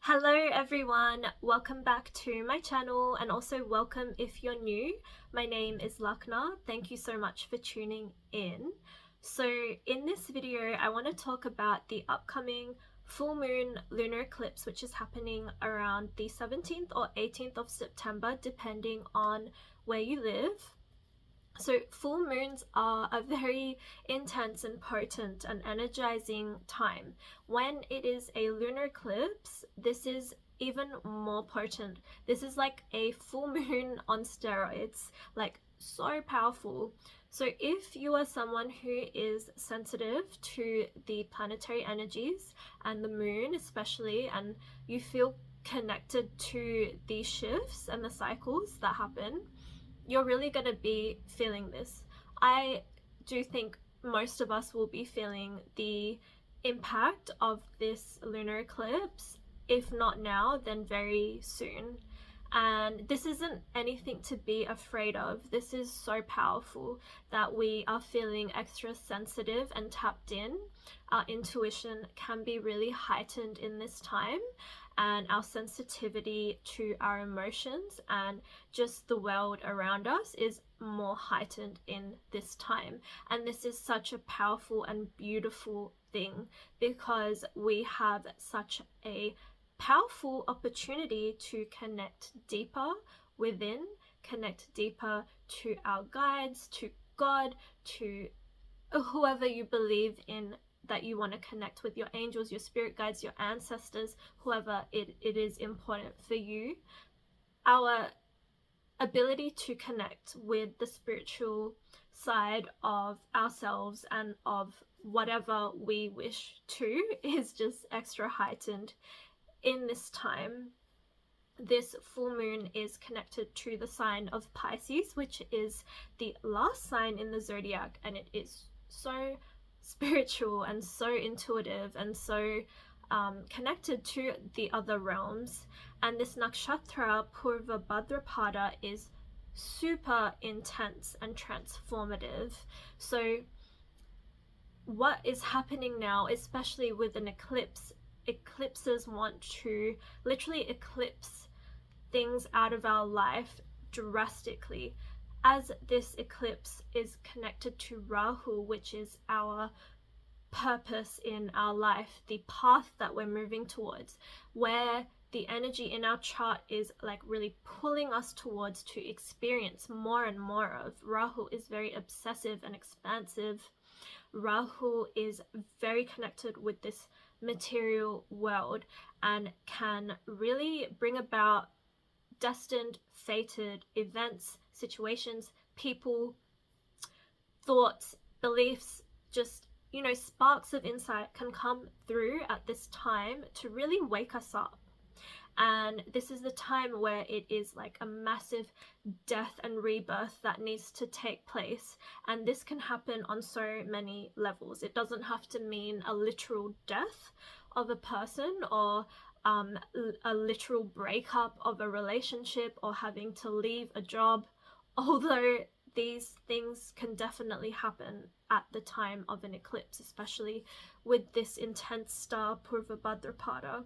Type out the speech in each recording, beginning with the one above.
Hello everyone, welcome back to my channel and also welcome if you're new. My name is Lakna. Thank you so much for tuning in. So in this video I want to talk about the upcoming full moon lunar eclipse, which is happening around the 17th or 18th of September depending on where you live. So full moons are a very intense and potent and energizing time. When it is a lunar eclipse, this is even more potent. This is like a full moon on steroids, like so powerful. So if you are someone who is sensitive to the planetary energies and the moon especially, and you feel connected to these shifts and the cycles that happen, you're really going to be feeling this. I do think most of us will be feeling the impact of this lunar eclipse, if not now, then very soon. And this isn't anything to be afraid of. This is so powerful that we are feeling extra sensitive and tapped in. Our intuition can be really heightened in this time, and our sensitivity to our emotions and just the world around us is more heightened in this time. And this is such a powerful and beautiful thing because we have such a powerful opportunity to connect deeper within, connect deeper to our guides, to God, to whoever you believe in, that you want to connect with, your angels, your spirit guides, your ancestors, whoever it is important for you. Our ability to connect with the spiritual side of ourselves and of whatever we wish to is just extra heightened in this time. This full moon is connected to the sign of Pisces, which is the last sign in the zodiac, and it is so spiritual and so intuitive and so connected to the other realms. And this Nakshatra Purvabhadrapada is super intense and transformative. So what is happening now, especially with an eclipse, eclipses want to literally eclipse things out of our life drastically, as this eclipse is connected to Rahu, which is our purpose in our life, the path that we're moving towards, where the energy in our chart is like really pulling us towards to experience more and more of. Rahu is very obsessive and expansive. Rahu is very connected with this material world and can really bring about destined, fated events, situations, people, thoughts, beliefs, just, you know, sparks of insight can come through at this time to really wake us up. And this is the time where it is like a massive death and rebirth that needs to take place, and this can happen on so many levels. It doesn't have to mean a literal death of a person or a literal breakup of a relationship or having to leave a job, although these things can definitely happen at the time of an eclipse, especially with this intense star Purvabhadrapada.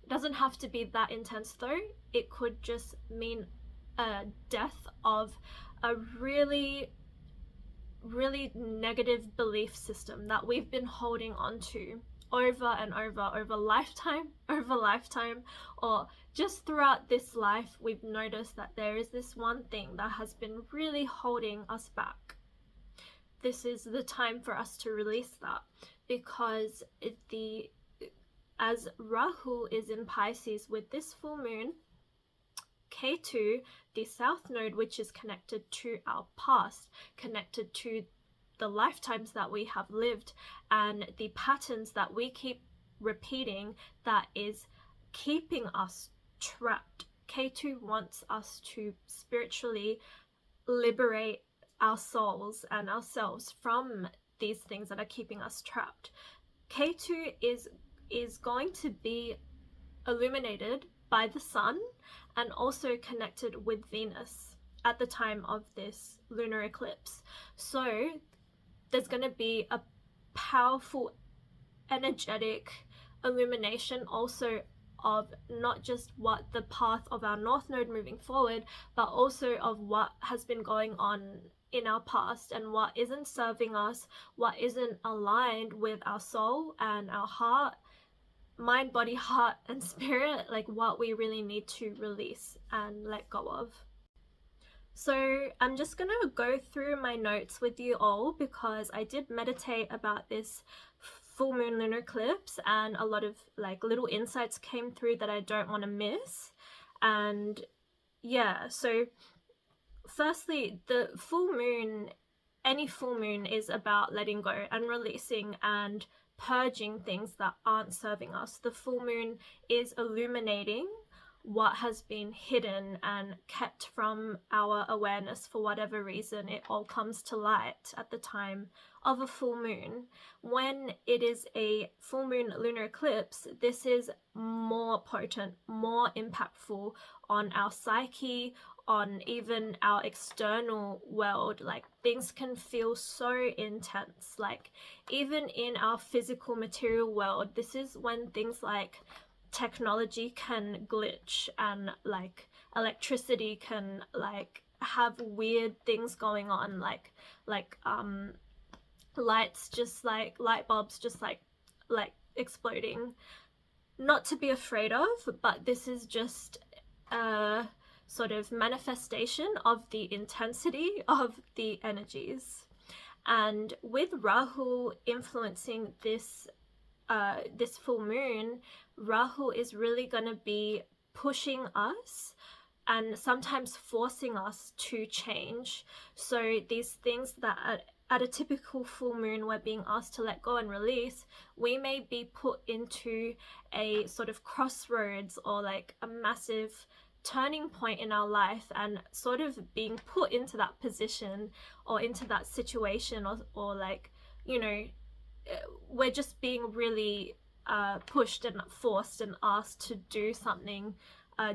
It doesn't have to be that intense though. It could just mean a death of a really negative belief system that we've been holding on to over and over lifetime, or just throughout this life. We've noticed that there is this one thing that has been really holding us back. This is the time for us to release that, because as Rahu is in Pisces with this full moon, Ketu, the south node, which is connected to our past, connected to the lifetimes that we have lived and the patterns that we keep repeating, that is keeping us trapped. Ketu wants us to spiritually liberate our souls and ourselves from these things that are keeping us trapped. Ketu is going to be illuminated by the sun and also connected with Venus at the time of this lunar eclipse. So there's going to be a powerful energetic illumination also of not just what the path of our North Node moving forward, but also of what has been going on in our past and what isn't serving us, what isn't aligned with our soul and our heart, mind, body, heart, and spirit, like what we really need to release and let go of. So I'm just going to go through my notes with you all because I did meditate about this full moon lunar eclipse and a lot of like little insights came through that I don't want to miss. And yeah, so firstly, the full moon, any full moon is about letting go and releasing and purging things that aren't serving us. The full moon is illuminating what has been hidden and kept from our awareness for whatever reason. It all comes to light at the time of a full moon. When it is a full moon lunar eclipse, this is more potent, more impactful on our psyche, on even our external world. Like things can feel so intense, like even in our physical material world. This is when things like technology can glitch and like electricity can like have weird things going on, like lights, just like light bulbs just like exploding. Not to be afraid of, but this is just a sort of manifestation of the intensity of the energies. And with Rahu influencing this full moon, Rahu is really going to be pushing us and sometimes forcing us to change. So these things that at a typical full moon we're being asked to let go and release, we may be put into a sort of crossroads or like a massive turning point in our life and sort of being put into that position or into that situation, or like, you know, we're just being really pushed and forced and asked to do something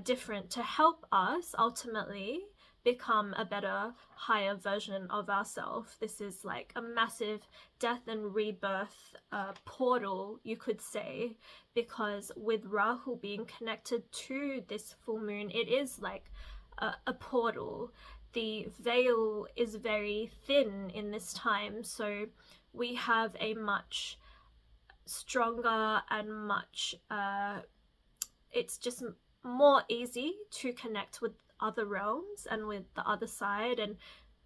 different to help us ultimately become a better, higher version of ourselves. This is like a massive death and rebirth portal, you could say, because with Rahu being connected to this full moon, it is like a portal. The veil is very thin in this time, so we have a much stronger and much it's just more easy to connect with other realms and with the other side and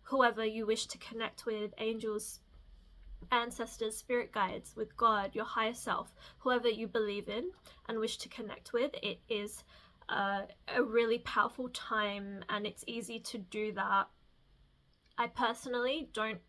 whoever you wish to connect with, angels, ancestors, spirit guides, with God, your higher self, whoever you believe in and wish to connect with. It is a really powerful time and it's easy to do that. I personally don't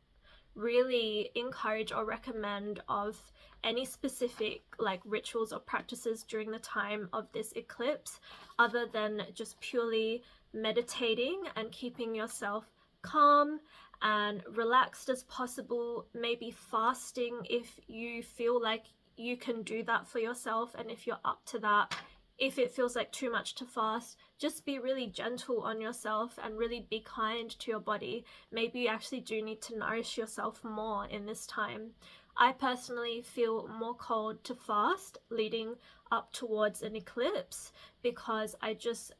really encourage or recommend of any specific like rituals or practices during the time of this eclipse, other than just purely meditating and keeping yourself calm and relaxed as possible, maybe fasting if you feel like you can do that for yourself and if you're up to that. If it feels like too much to fast, just be really gentle on yourself and really be kind to your body. Maybe you actually do need to nourish yourself more in this time. I personally feel more called to fast leading up towards an eclipse because I just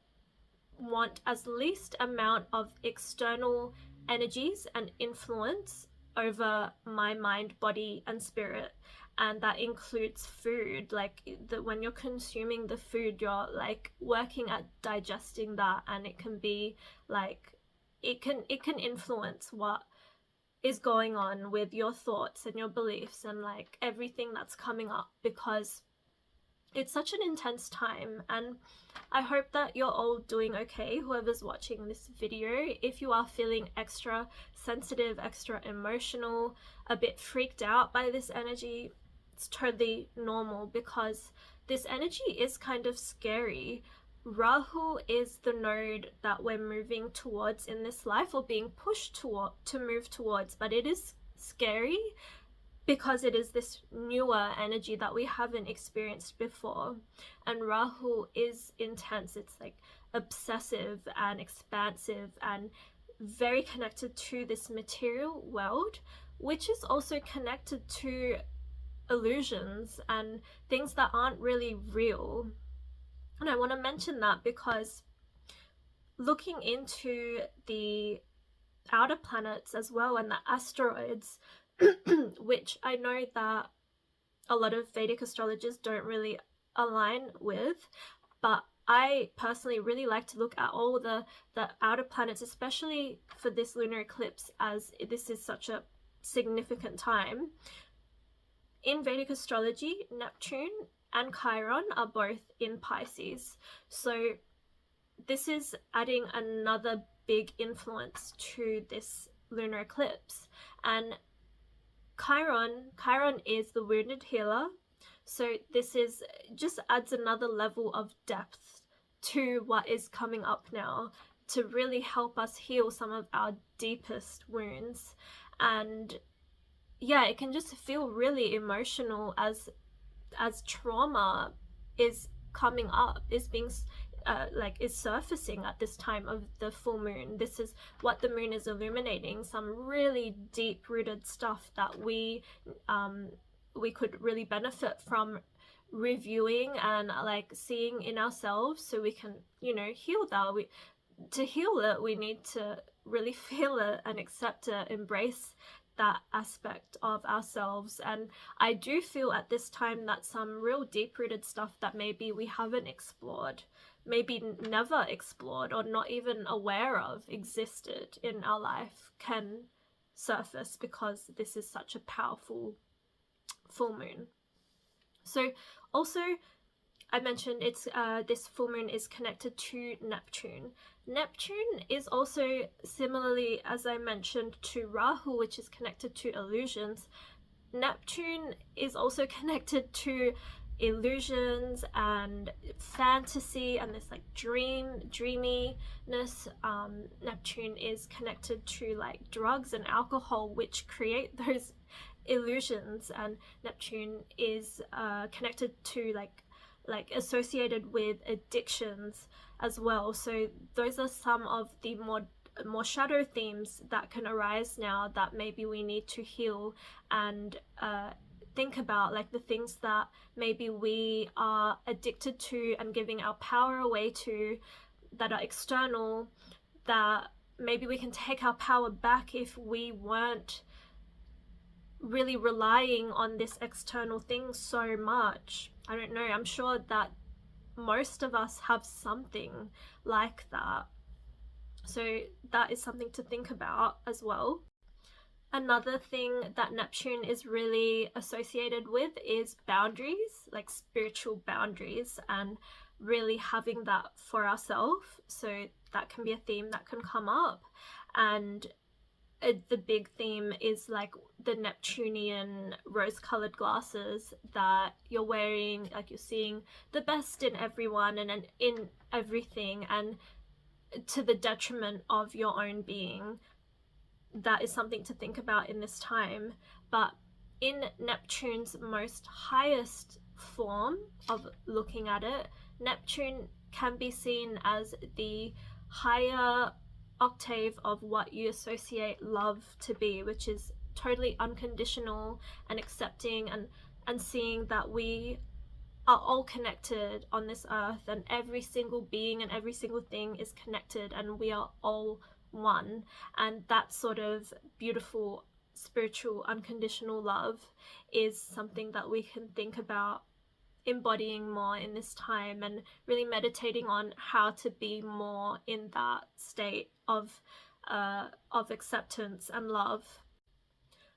want as least amount of external energies and influence over my mind, body, and spirit. And that includes food. Like when you're consuming the food, you're like working at digesting that, and it can be like it can influence what is going on with your thoughts and your beliefs and like everything that's coming up, because it's such an intense time. And I hope that you're all doing okay, whoever's watching this video. If you are feeling extra sensitive, extra emotional, a bit freaked out by this energy, it's totally normal because this energy is kind of scary. Rahu is the node that we're moving towards in this life, or being pushed to move towards, but it is scary because it is this newer energy that we haven't experienced before. And Rahu is intense. It's like obsessive and expansive and very connected to this material world, which is also connected to illusions and things that aren't really real. And I want to mention that because looking into the outer planets as well and the asteroids, which I know that a lot of Vedic astrologers don't really align with, but I personally really like to look at all the outer planets, especially for this lunar eclipse, as this is such a significant time. In Vedic astrology, Neptune and Chiron are both in Pisces, so this is adding another big influence to this lunar eclipse. And Chiron is the wounded healer, so this is just adds another level of depth to what is coming up now to really help us heal some of our deepest wounds. And yeah, it can just feel really emotional as trauma is coming up, is being is surfacing at this time of the full moon. This is what the moon is illuminating, some really deep rooted stuff that we could really benefit from reviewing and like seeing in ourselves, so we can, you know, heal that. To heal it, we need to really feel it and accept it, embrace that aspect of ourselves. And I do feel at this time that some real deep-rooted stuff that maybe we haven't explored, maybe never explored or not even aware of existed in our life, can surface because this is such a powerful full moon. So also, I mentioned it's this full moon is connected to Neptune. Neptune is also similarly, as I mentioned, to Rahu, which is connected to illusions. Neptune is also connected to illusions and fantasy and this like dreaminess. Neptune is connected to like drugs and alcohol, which create those illusions, and Neptune is connected to like associated with addictions as well. So those are some of the more shadow themes that can arise now that maybe we need to heal and think about, like the things that maybe we are addicted to and giving our power away to, that are external, that maybe we can take our power back if we weren't really relying on this external thing so much. I don't know, I'm sure that most of us have something like that. So that is something to think about as well. Another thing that Neptune is really associated with is boundaries, like spiritual boundaries, and really having that for ourselves. So that can be a theme that can come up. And the big theme is like the Neptunian rose-colored glasses that you're wearing, like you're seeing the best in everyone and in everything, and to the detriment of your own being. That is something to think about in this time. But in Neptune's most highest form of looking at it, Neptune can be seen as the higher octave of what you associate love to be, which is totally unconditional and accepting, and seeing that we are all connected on this earth, and every single being and every single thing is connected, and we are all one. And that sort of beautiful spiritual unconditional love is something that we can think about embodying more in this time, and really meditating on how to be more in that state of acceptance and love.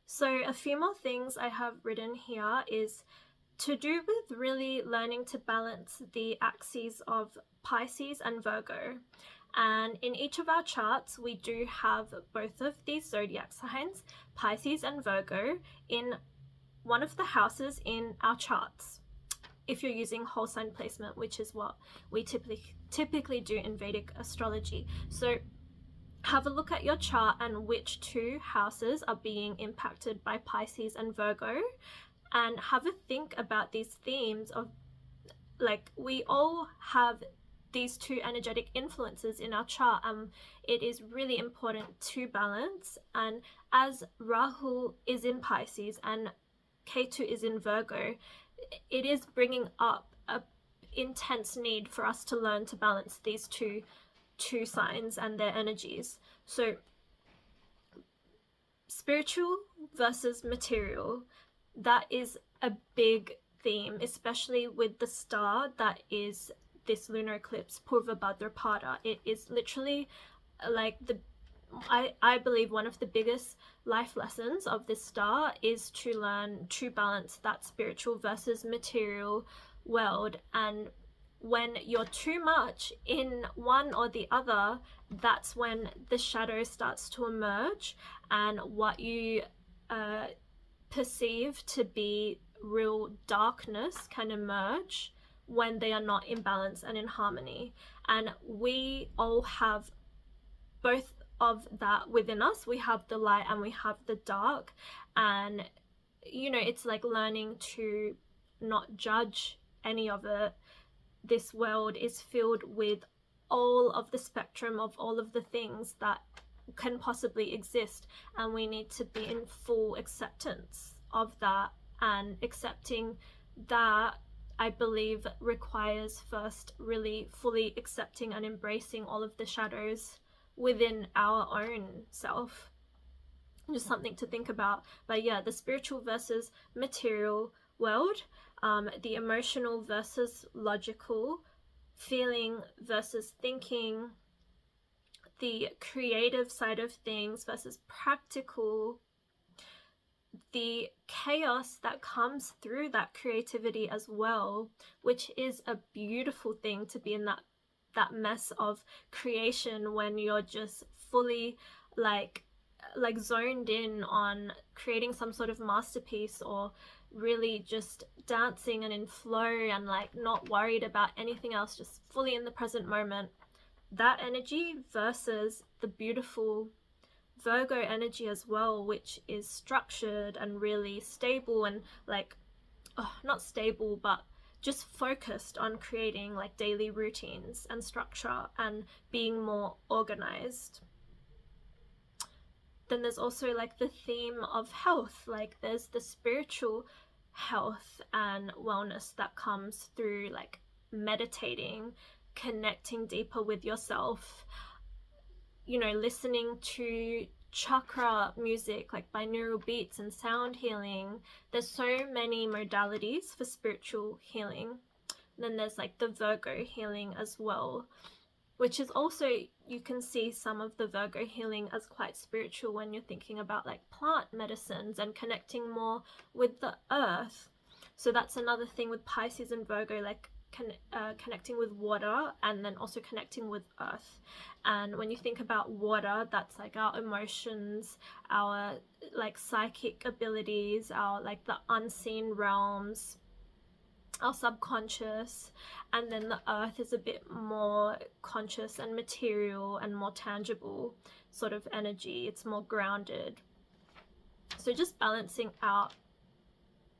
So a few more things I have written here is to do with really learning to balance the axes of Pisces and Virgo. And in each of our charts, we do have both of these zodiac signs, Pisces and Virgo, in one of the houses in our charts, if you're using whole sign placement, which is what we typically do in Vedic astrology. So have a look at your chart and which two houses are being impacted by Pisces and Virgo, and have a think about these themes of, like, we all have these two energetic influences in our chart, and it is really important to balance. And as Rahu is in Pisces and Ketu is in Virgo, it is bringing up intense need for us to learn to balance these two signs and their energies. So spiritual versus material, that is a big theme, especially with the star that is this lunar eclipse, Purvabhadrapada. It is literally like I believe one of the biggest life lessons of this star is to learn to balance that spiritual versus material world. And when you're too much in one or the other, that's when the shadow starts to emerge, and what you perceive to be real darkness can emerge when they are not in balance and in harmony. And we all have both of that within us. We have the light and we have the dark, and it's like learning to not judge any of it. This world is filled with all of the spectrum of all of the things that can possibly exist, and we need to be in full acceptance of that. And accepting that, I believe, requires first really fully accepting and embracing all of the shadows within our own self. Just something to think about. But yeah, the spiritual versus material world, the emotional versus logical, feeling versus thinking, the creative side of things versus practical, the chaos that comes through that creativity as well, which is a beautiful thing, to be in that mess of creation when you're just fully like zoned in on creating some sort of masterpiece, or really just dancing and in flow and like not worried about anything else, just fully in the present moment. That energy versus the beautiful Virgo energy as well, which is structured and really stable, and like not stable, but just focused on creating like daily routines and structure and being more organized. Then there's also like the theme of health. Like there's the spiritual health and wellness that comes through like meditating, connecting deeper with yourself, listening to chakra music like binaural beats and sound healing. There's so many modalities for spiritual healing. And then there's like the Virgo healing as well, which is also, you can see some of the Virgo healing as quite spiritual when you're thinking about like plant medicines and connecting more with the earth. So that's another thing with Pisces and Virgo, like connecting with water, and then also connecting with earth. And when you think about water, that's like our emotions, our like psychic abilities, our like the unseen realms, our subconscious. And then the earth is a bit more conscious and material and more tangible sort of energy. It's more grounded. So just balancing out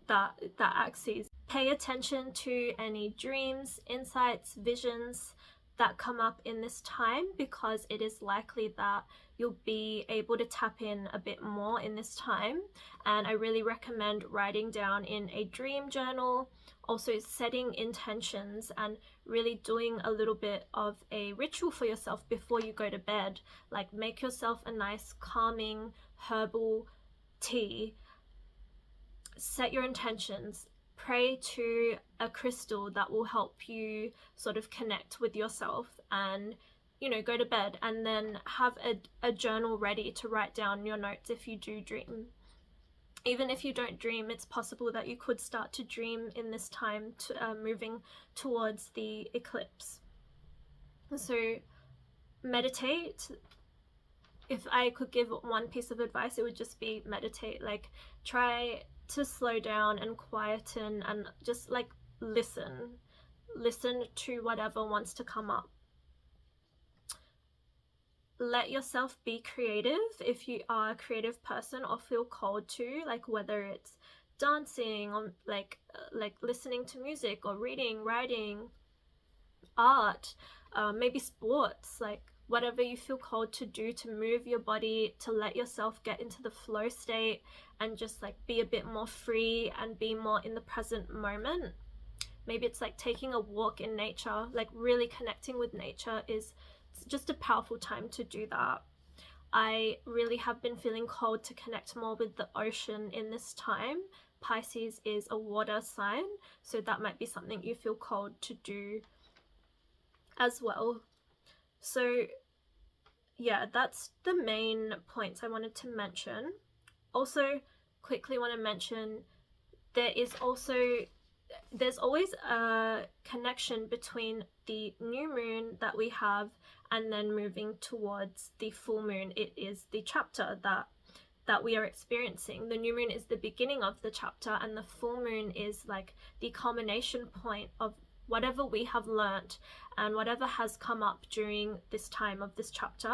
that axis. Pay attention to any dreams, insights, visions that come up in this time, because it is likely that you'll be able to tap in a bit more in this time. And I really recommend writing down in a dream journal, also setting intentions, and really doing a little bit of a ritual for yourself before you go to bed. Like make yourself a nice calming herbal tea, set your intentions, pray to a crystal that will help you sort of connect with yourself, and go to bed, and then have a journal ready to write down your notes if you do dream. Even if you don't dream, it's possible that you could start to dream in this time, moving towards the eclipse. So meditate. If I could give one piece of advice, it would just be meditate. Like try to slow down and quieten and just like listen to whatever wants to come up. Let yourself be creative if you are a creative person or feel called to, like whether it's dancing or like listening to music or reading, writing, art, maybe sports, like whatever you feel called to do, to move your body, to let yourself get into the flow state and just like be a bit more free and be more in the present moment. maybe it's like taking a walk in nature, like really connecting with nature is just a powerful time to do that. I really have been feeling called to connect more with the ocean in this time. Pisces is a water sign, so that might be something you feel called to do as well. So yeah, that's the main points I wanted to mention. Also, quickly want to mention there's always a connection between the new moon that we have and then moving towards the full moon. It is the chapter that we are experiencing. The new moon is the beginning of the chapter, and the full moon is like the culmination point of whatever we have learnt and whatever has come up during this time of this chapter.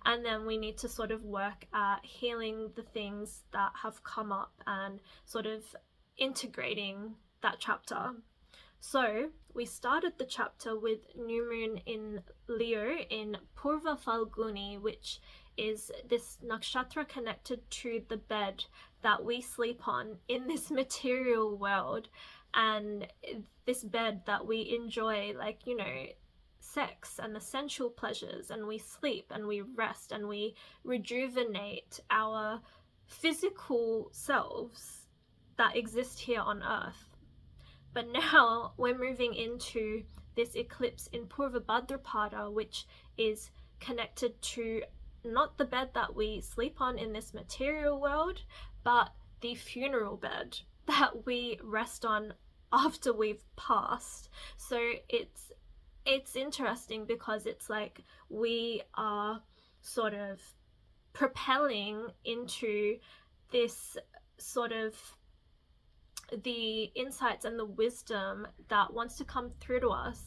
And then we need to sort of work at healing the things that have come up and sort of integrating that chapter. So we started the chapter with new moon in Leo in Purva Falguni, which is this nakshatra connected to the bed that we sleep on in this material world, and this bed that we enjoy, like, you know, sex and the sensual pleasures, and we sleep and we rest and we rejuvenate our physical selves that exist here on earth. But now we're moving into this eclipse in Purvabhadrapada, which is connected to not the bed that we sleep on in this material world, but the funeral bed that we rest on after we've passed. So it's interesting because it's like we are sort of propelling into this sort of the insights and the wisdom that wants to come through to us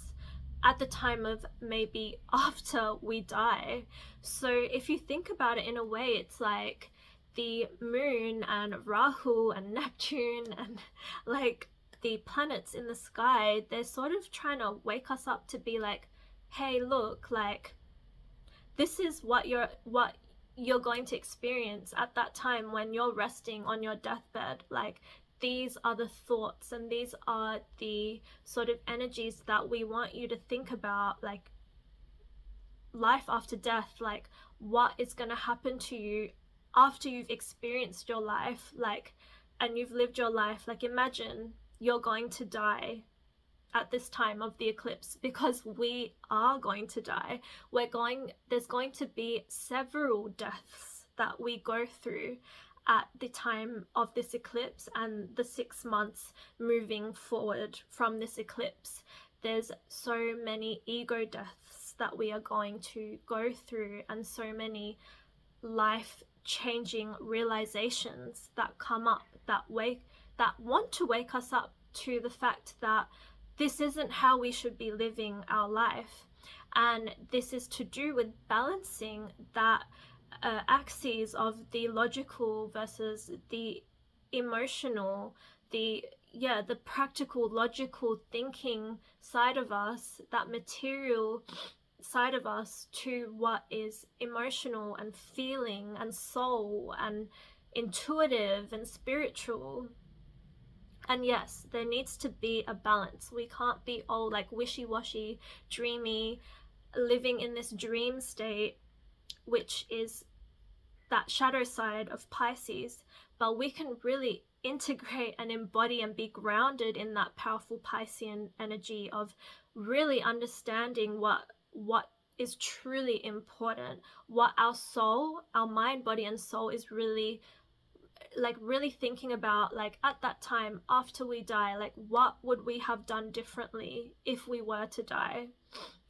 at the time of maybe after we die. So if you think about it in a way, it's like the moon and Rahu and Neptune and like the planets in the sky, they're sort of trying to wake us up to be like, hey, look, like this is what you're going to experience at that time when you're resting on your deathbed. Like, these are the thoughts and these are the sort of energies that we want you to think about, like life after death, like what is going to happen to you after you've experienced your life, like, and you've lived your life. Like, imagine you're going to die at this time of the eclipse, because we are going to die. There's going to be several deaths that we go through at the time of this eclipse and the 6 months moving forward from this eclipse. There's so many ego deaths that we are going to go through, and so many life-changing realizations that come up that want to wake us up to the fact that this isn't how we should be living our life. And this is to do with balancing that axes of the logical versus the emotional, the practical, logical thinking side of us, that material side of us, to what is emotional and feeling and soul and intuitive and spiritual. And yes, there needs to be a balance. We can't be all like wishy-washy, dreamy, living in this dream state, which is that shadow side of Pisces, but we can really integrate and embody and be grounded in that powerful Piscean energy of really understanding what is truly important, what our soul, our mind, body, and soul is really thinking about, like at that time after we die, like what would we have done differently if we were to die.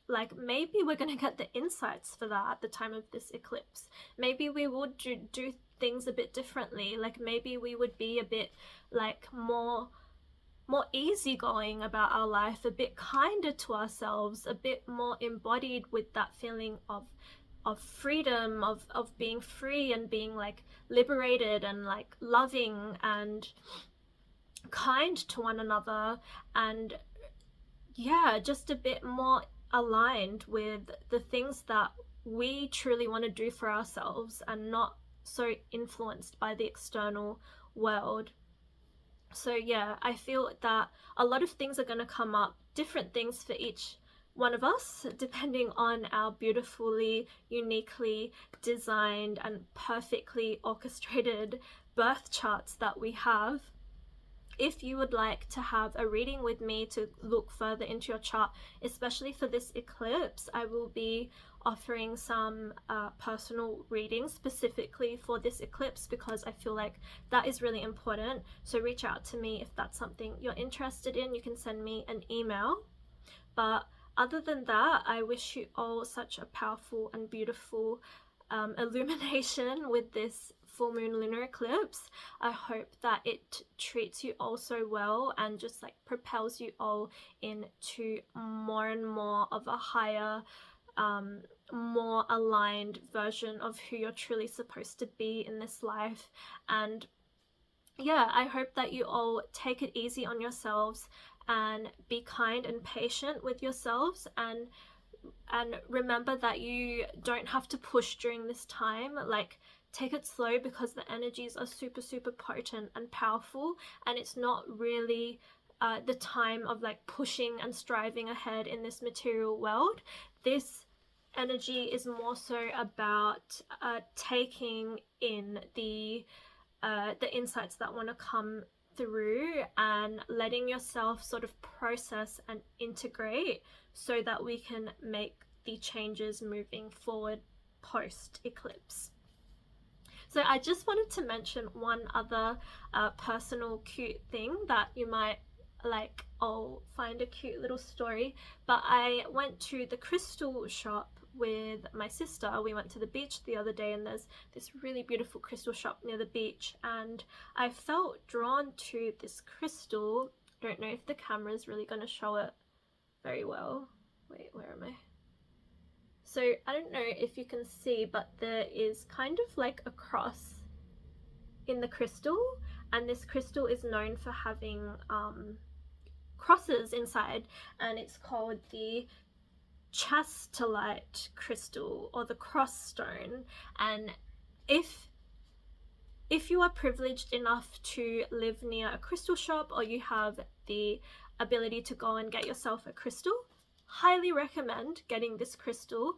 Like, maybe we're going to get the insights for that at the time of this eclipse. Maybe we would do things a bit differently. Like, maybe we would be a bit like more easygoing about our life, a bit kinder to ourselves, a bit more embodied with that feeling of freedom, of being free and being like liberated and like loving and kind to one another, and yeah, just a bit more aligned with the things that we truly want to do for ourselves and not so influenced by the external world. So yeah, I feel that a lot of things are going to come up, different things for each one of us, depending on our beautifully, uniquely designed and perfectly orchestrated birth charts that we have. If you would like to have a reading with me to look further into your chart, especially for this eclipse, I will be offering some personal readings specifically for this eclipse, because I feel like that is really important. So reach out to me if that's something you're interested in. You can send me an email. But other than that, I wish you all such a powerful and beautiful illumination with this full moon lunar eclipse. I hope that it treats you all so well and just like propels you all into more and more of a higher, more aligned version of who you're truly supposed to be in this life. And yeah, I hope that you all take it easy on yourselves and be kind and patient with yourselves, and remember that you don't have to push during this time. Like, take it slow, because the energies are super potent and powerful, and it's not really the time of like pushing and striving ahead in this material world. This energy is more so about taking in the insights that want to come through and letting yourself sort of process and integrate, so that we can make the changes moving forward post eclipse. So I just wanted to mention one other personal cute thing that you might like, I'll find a cute little story. But I went to the crystal shop with my sister. We went to the beach the other day, and there's this really beautiful crystal shop near the beach, and I felt drawn to this crystal. Don't know if the camera's really going to show it very well. Wait, where am I? So I don't know if you can see, but there is kind of like a cross in the crystal, and this crystal is known for having crosses inside, and it's called the chastolite crystal, or the cross stone. And if you are privileged enough to live near a crystal shop, or you have the ability to go and get yourself a crystal, highly recommend getting this crystal,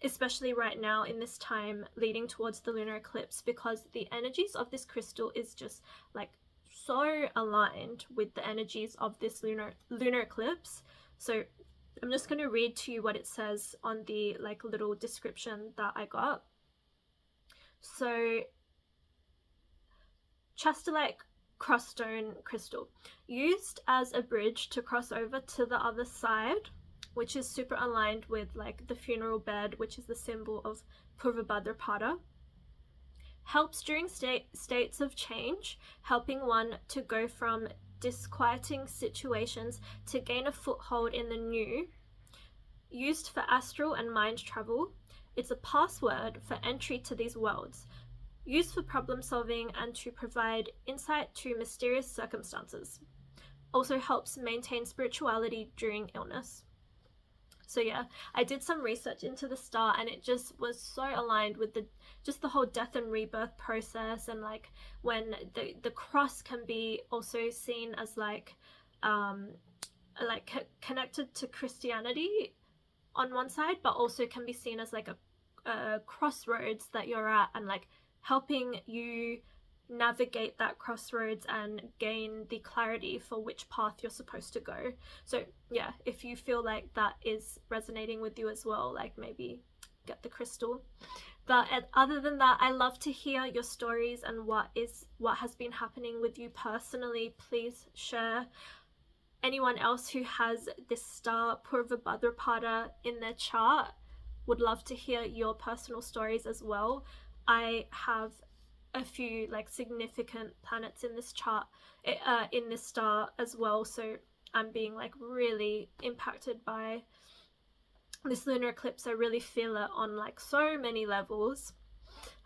especially right now in this time leading towards the lunar eclipse, because the energies of this crystal is just like so aligned with the energies of this lunar eclipse. So I'm just going to read to you what it says on the like little description that I got. So, chastolite crossstone crystal, used as a bridge to cross over to the other side, which is super aligned with like the funeral bed, which is the symbol of Purvabhadrapada. Helps during states of change, helping one to go from disquieting situations to gain a foothold in the new. Used for astral and mind travel, it's a password for entry to these worlds. Used for problem solving and to provide insight to mysterious circumstances. Also helps maintain spirituality during illness. So yeah, I did some research into the star, and it just was so aligned with the whole death and rebirth process, and like when the cross can be also seen as like connected to Christianity on one side, but also can be seen as like a crossroads that you're at, and like helping you navigate that crossroads and gain the clarity for which path you're supposed to go. So yeah, if you feel like that is resonating with you as well, like maybe get the crystal. But other than that, I love to hear your stories and what has been happening with you personally. Please share. Anyone else who has this star Purvabhadrapada in their chart, would love to hear your personal stories as well. I have a few like significant planets in this chart, in this star as well, so I'm being like really impacted by this lunar eclipse. I really feel it on like so many levels.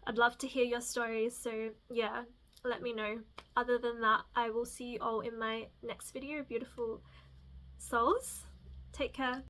I'd love to hear your stories, so yeah, let me know. Other than that, I will see you all in my next video, beautiful souls. Take care.